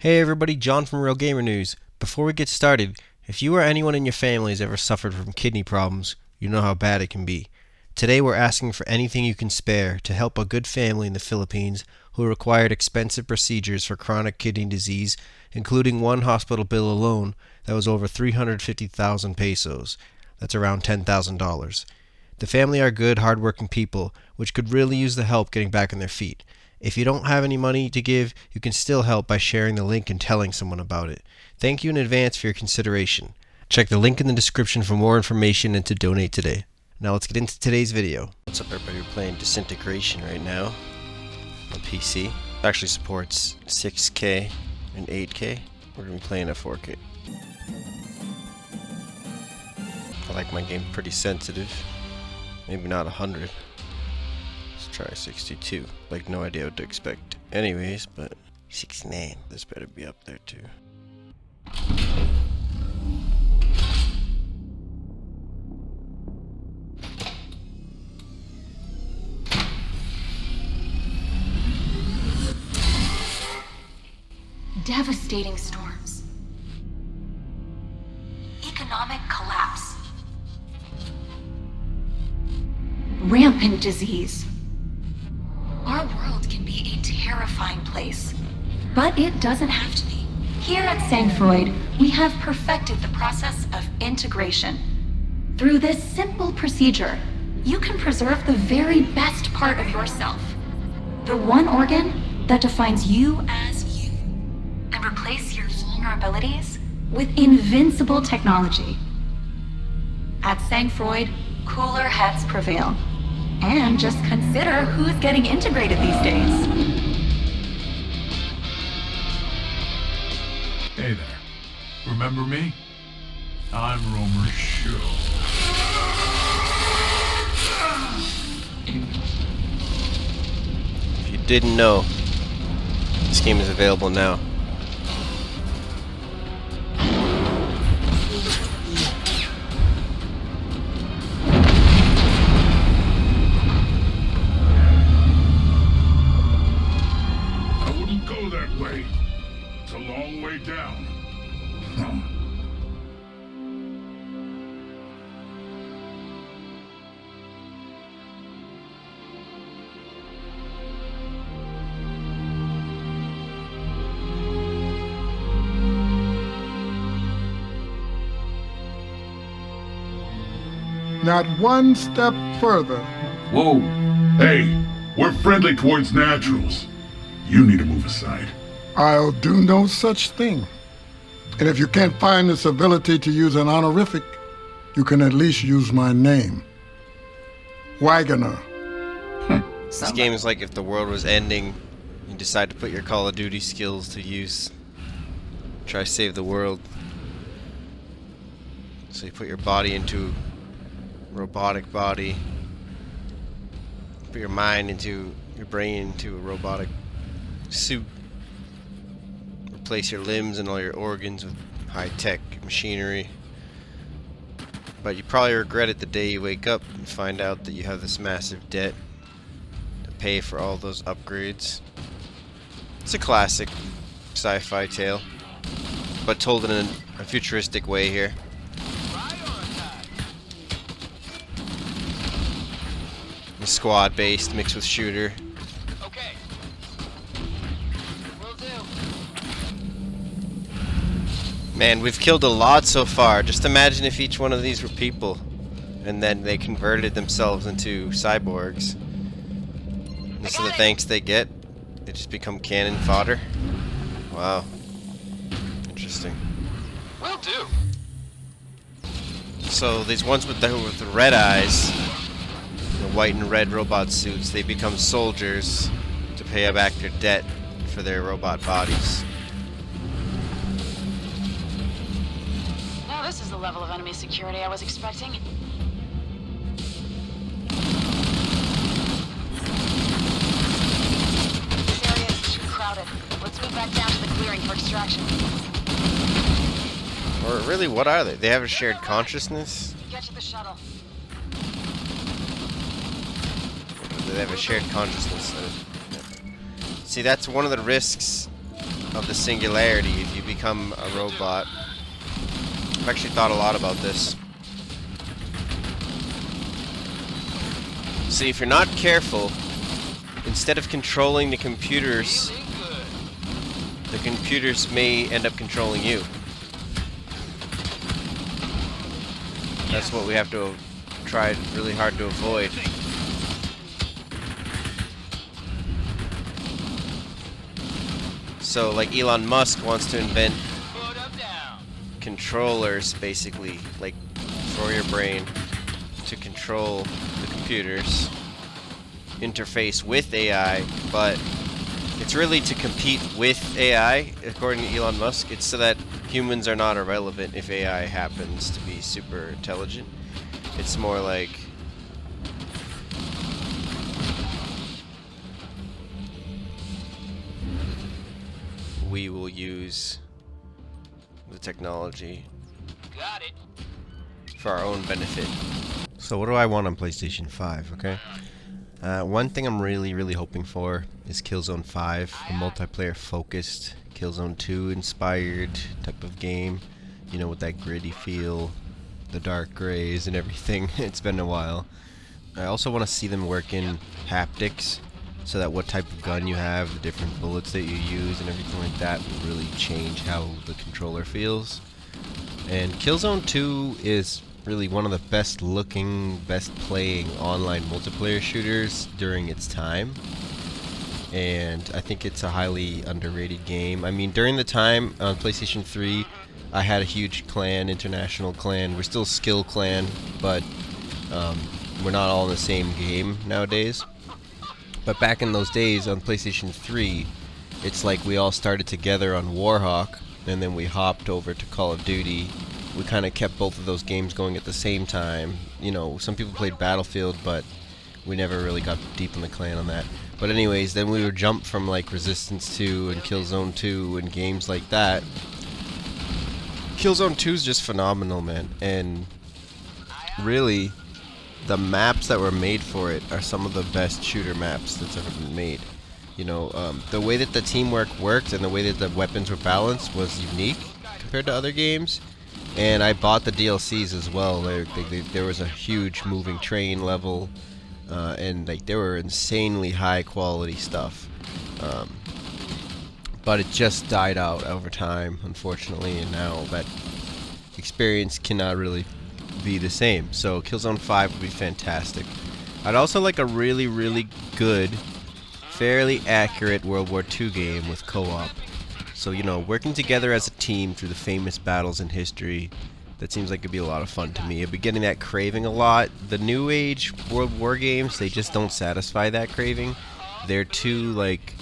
Hey everybody, John from RealGamerNewz. Before we get started, if you or anyone in your family has ever suffered from kidney problems, you know how bad it can be. Today we're asking for anything you can spare to help a good family in the Philippines who required expensive procedures for chronic kidney disease, including one hospital bill alone that was over 350,000 pesos. That's around $10,000. The family are good, hardworking people, which could really use the help getting back on their feet. If you don't have any money to give, you can still help by sharing the link and telling someone about it. Thank you in advance for your consideration. Check the link in the description for more information and to donate today. Now let's get into today's video. What's up everybody, we're playing Disintegration right now on PC. It actually supports 6K and 8K. We're going to be playing at 4K. I like my game pretty sensitive. Maybe not 100. Try 62. Like, no idea what to expect anyways, but 69. This better be up there too. Devastating storms. Economic collapse. Rampant disease. Our world can be a terrifying place, but it doesn't have to be. Here at Sangfroid, we have perfected the process of integration. Through this simple procedure, you can preserve the very best part of yourself, the one organ that defines you as you, and replace your vulnerabilities with invincible technology. At Sangfroid, cooler heads prevail. And just consider who's getting integrated these days. Hey there. Remember me? I'm Romer Show. If you didn't know, this game is available now. It's a long way down. Not one step further. Whoa. Hey, we're friendly towards naturals. You need to move aside. I'll do no such thing. And if you can't find this ability to use an honorific, you can at least use my name. Wagoner. This game is like if the world was ending, you decide to put your Call of Duty skills to use. Try to save the world. So you put your body into a robotic body. Put your mind into your brain into a robotic suit. Replace your limbs and all your organs with high-tech machinery. But you probably regret it the day you wake up and find out that you have this massive debt to pay for all those upgrades. It's a classic sci-fi tale, but told in a futuristic way here. Squad-based mixed with shooter. Okay. Will do. Man, we've killed a lot so far. Just imagine if each one of these were people, and then they converted themselves into cyborgs. This is the thanks they get. They just become cannon fodder. Wow. Interesting. Will do. So these ones with the red eyes, the white and red robot suits, they become soldiers to pay back their debt for their robot bodies. Now this is the level of enemy security I was expecting. This area is too crowded. Let's move back down to the clearing for extraction. Or really, what are they? They have a shared consciousness? Get to the shuttle. They have a shared consciousness. See, that's one of the risks of the singularity if you become a robot. I've actually thought a lot about this. See, if you're not careful, instead of controlling the computers may end up controlling you. That's what we have to try really hard to avoid. So, like Elon Musk wants to invent controllers, basically, like for your brain to control the computers, interface with AI, but it's really to compete with AI, according to Elon Musk. It's so that humans are not irrelevant if AI happens to be super intelligent. It's more like we will use the technology for our own benefit. So what do I want on PlayStation 5, okay? One thing I'm really hoping for is Killzone 5, a multiplayer focused, Killzone 2 inspired type of game. You know, with that gritty feel, the dark grays and everything. It's been a while. I also want to see them work in haptics, so that what type of gun you have, the different bullets that you use and everything like that will really change how the controller feels. And Killzone 2 is really one of the best looking, best playing online multiplayer shooters during its time. And I think it's a highly underrated game. I mean, during the time on PlayStation 3, I had a huge clan, international clan. We're still skill clan, but we're not all in the same game nowadays. But back in those days on PlayStation 3, it's like we all started together on Warhawk, and then we hopped over to Call of Duty. We kind of kept both of those games going at the same time. You know, some people played Battlefield, but we never really got deep in the clan on that. But anyways, then we would jump from like Resistance 2 and Killzone 2 and games like that. Killzone 2 is just phenomenal, man. And really, the maps that were made for it are some of the best shooter maps that's ever been made. You know, the way that the teamwork worked and the way that the weapons were balanced was unique compared to other games. And I bought the DLCs as well. There was a huge moving train level, and like they were insanely high quality stuff. But it just died out over time, unfortunately, and now that experience cannot really be the same. So Killzone 5 would be fantastic. I'd also like a really good, fairly accurate World War II game with co-op. So, you know, working together as a team through the famous battles in history, that seems like it'd be a lot of fun to me. I've been getting that craving a lot. The new age World War games, they just don't satisfy that craving. They're too, like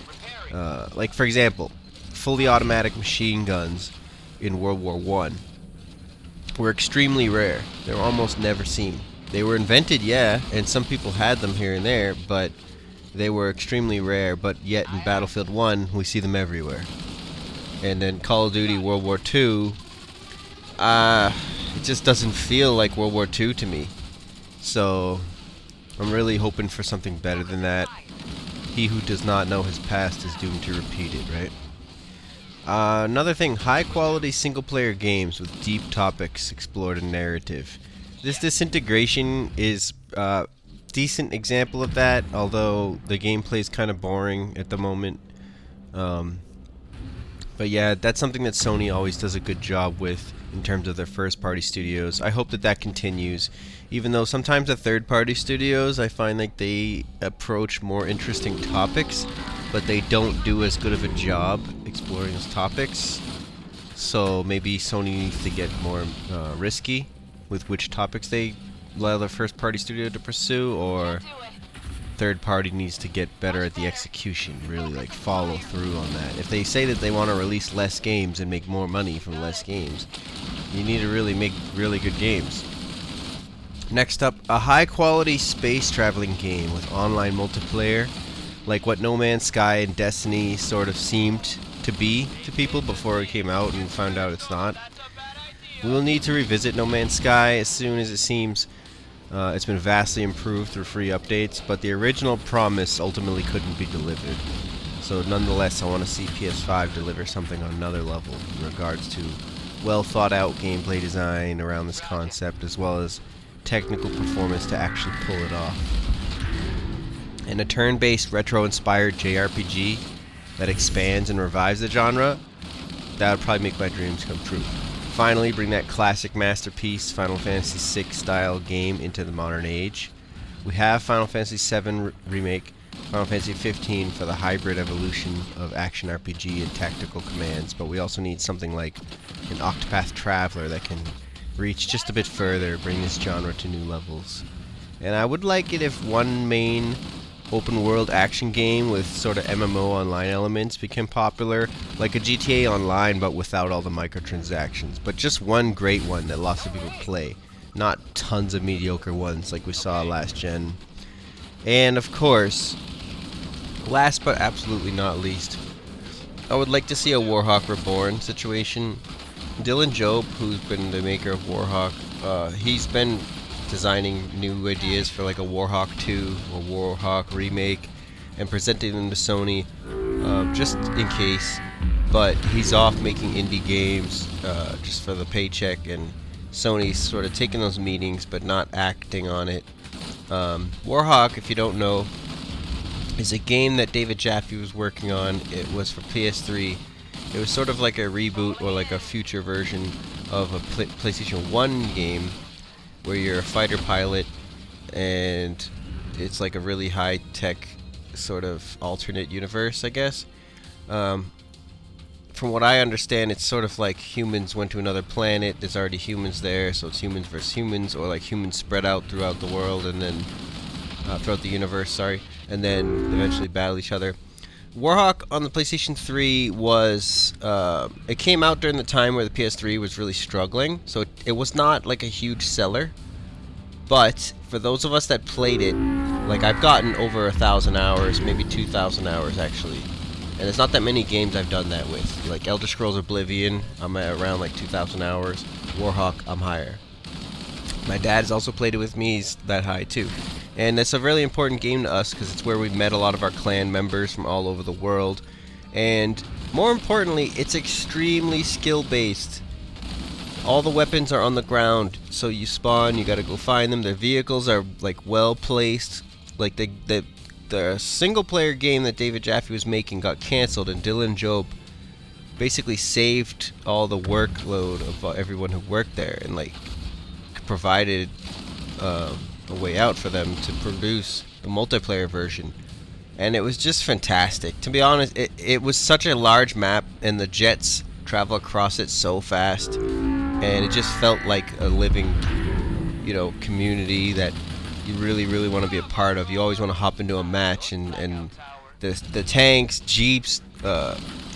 for example, fully automatic machine guns in World War I were extremely rare. They were almost never seen. They were invented, yeah, and some people had them here and there, but they were extremely rare. But yet in Battlefield 1, we see them everywhere. And then Call of Duty World War II, it just doesn't feel like World War II to me. So I'm really hoping for something better than that. He who does not know his past is doomed to repeat it, right? Another thing, high-quality single-player games with deep topics explored in narrative. This Disintegration is a decent example of that, although the gameplay is kind of boring at the moment. But yeah, that's something that Sony always does a good job with in terms of their first-party studios. I hope that that continues, even though sometimes the third-party studios, I find like they approach more interesting topics, but they don't do as good of a job exploring those topics. So maybe Sony needs to get more risky with which topics they allow their first-party studio to pursue, or third party needs to get better at the execution, really like follow through on that. If they say that they want to release less games and make more money from less games, you need to really make really good games. Next up, a high quality space traveling game with online multiplayer, like what No Man's Sky and Destiny sort of seemed to be to people before it came out and found out it's not. We will need to revisit No Man's Sky as soon as it seems it's been vastly improved through free updates, but the original promise ultimately couldn't be delivered. So nonetheless, I want to see PS5 deliver something on another level in regards to well thought out gameplay design around this concept, as well as technical performance to actually pull it off. And a turn-based retro-inspired JRPG that expands and revives the genre, that would probably make my dreams come true. Finally, bring that classic masterpiece Final Fantasy VI style game into the modern age. We have Final Fantasy VII Remake, Final Fantasy 15 for the hybrid evolution of action RPG and tactical commands, but we also need something like an Octopath Traveler that can reach just a bit further, bring this genre to new levels. And I would like it if one main open world action game with sort of MMO online elements became popular, like a GTA Online but without all the microtransactions, but just one great one that lots of people play, not tons of mediocre ones like we saw last gen. And of course, last but absolutely not least, I would like to see a Warhawk Reborn situation. Dylan Job, who's been the maker of Warhawk, he's been designing new ideas for like a Warhawk 2 or Warhawk remake and presenting them to Sony just in case, but he's off making indie games just for the paycheck, and Sony's sort of taking those meetings but not acting on it. Warhawk, if you don't know, is a game that David Jaffe was working on. It was for PS3. It was sort of like a reboot or like a future version of a PlayStation 1 game where you're a fighter pilot, and it's like a really high-tech sort of alternate universe, I guess. From what I understand, it's sort of like humans went to another planet, there's already humans there, so it's humans versus humans, or like humans spread out throughout the world and then throughout the universe, sorry, and then eventually battle each other. Warhawk on the PlayStation 3 was, it came out during the time where the PS3 was really struggling, so it was not like a huge seller, but for those of us that played it, like I've gotten over 1,000 hours, maybe 2,000 hours actually, and there's not that many games I've done that with. Like Elder Scrolls Oblivion, I'm at around like 2,000 hours, Warhawk, I'm higher. My dad has also played it with me, he's that high too. And it's a really important game to us because it's where we met a lot of our clan members from all over the world. And more importantly, it's extremely skill-based. All the weapons are on the ground, so you spawn, you gotta go find them. Their vehicles are like well placed. Like the single-player game that David Jaffe was making got canceled, and Dylan Job basically saved all the workload of everyone who worked there, and like provided a way out for them to produce the multiplayer version, and it was just fantastic. To be honest, it was such a large map, and the jets travel across it so fast, and it just felt like a living, you know, community that you really want to be a part of. You always want to hop into a match, and the tanks, jeeps,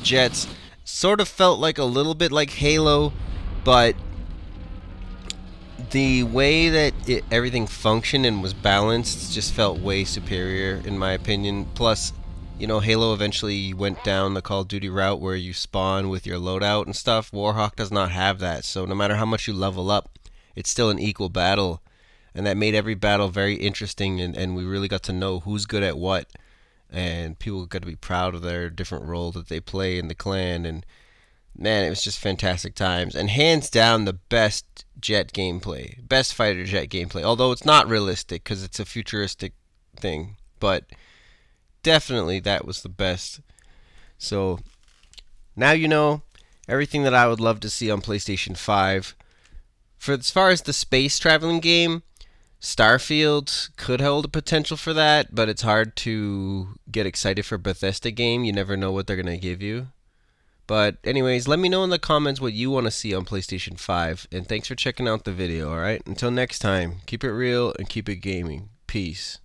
jets sort of felt like a little bit like Halo, but the way that everything functioned and was balanced just felt way superior in my opinion. Plus, you know, Halo eventually went down the Call of Duty route where you spawn with your loadout and stuff. Warhawk does not have that, so no matter how much you level up, it's still an equal battle, and that made every battle very interesting, and we really got to know who's good at what, and people got to be proud of their different role that they play in the clan, and man, it was just fantastic times, and hands down the best jet gameplay, best fighter jet gameplay, although it's not realistic because it's a futuristic thing, but definitely that was the best. So now you know everything that I would love to see on PlayStation 5. For as far as the space traveling game, Starfield could hold a potential for that, but it's hard to get excited for a Bethesda game. You never know what they're going to give you. But anyways, let me know in the comments what you want to see on PlayStation 5. And thanks for checking out the video, alright? Until next time, keep it real and keep it gaming. Peace.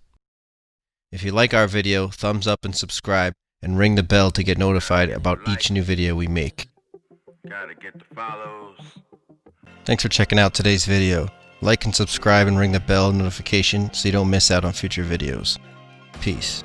If you like our video, thumbs up and subscribe, and ring the bell to get notified about each new video we make. Gotta get the follows. Thanks for checking out today's video. Like and subscribe and ring the bell notification so you don't miss out on future videos. Peace.